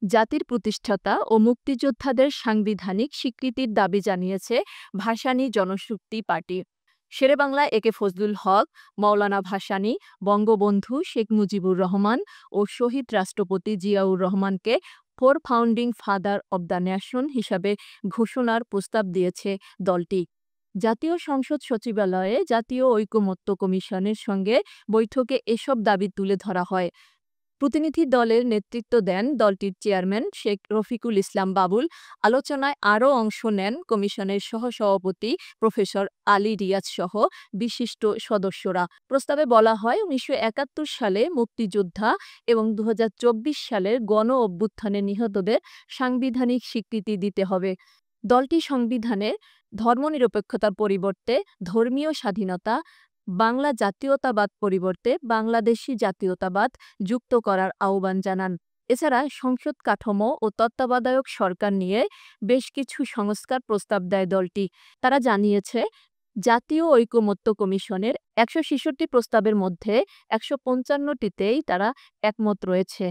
জাতির প্রতিষ্ঠাতা ও মুক্তিযোদ্ধাদের সাংবিধানিক স্বীকৃতির দাবি জানিয়েছে ভাসানী জনশক্তি পার্টি। শেরেবাংলা একে ফজলুল হক, মওলানা ভাসানী, বঙ্গবন্ধু শেখ মুজিবুর রহমান ও শহীদ রাষ্ট্রপতি জিয়াউর রহমানকে four founding father of the nation হিসাবে ঘোষণার প্রস্তাব দিয়েছে দলটি। জাতীয় সংসদ সচিবালয়ে জাতীয় ঐকমত্য কমিশনের সঙ্গে বৈঠকে এসব দাবি তুলে ধরা হয়। প্রতিনিধি দলের নেতৃত্ব দেন দলটির চেয়ারম্যান শেখ রফিকুল ইসলাম বাবুল। আলোচনায় আরও অংশ নেন কমিশনের সহসভাপতি প্রফেসর আলী রিয়াজ সহ বিশিষ্ট সদস্যরা। প্রস্তাবে বলা হয়, ১৯৭১ সালে মুক্তিযোদ্ধা এবং ২০২৪ সালের গণ অভ্যুত্থানে নিহতদের সাংবিধানিক স্বীকৃতি দিতে হবে। দলটি সংবিধানে ধর্মনিরপেক্ষতার পরিবর্তে ধর্মীয় স্বাধীনতা, বাংলা জাতীয়তাবাদ পরিবর্তে বাংলাদেশি জাতীয়তাবাদ যুক্ত করার আহ্বান জানান। এছাড়া সংসদ কাঠামো ও তত্ত্বাবধায়ক সরকার নিয়ে বেশ কিছু সংস্কার প্রস্তাব দেয় দলটি। তারা জানিয়েছে, জাতীয় ঐকমত্য কমিশনের ১৬৬ প্রস্তাবের মধ্যে ১৫৫টিতেই তারা একমত রয়েছে।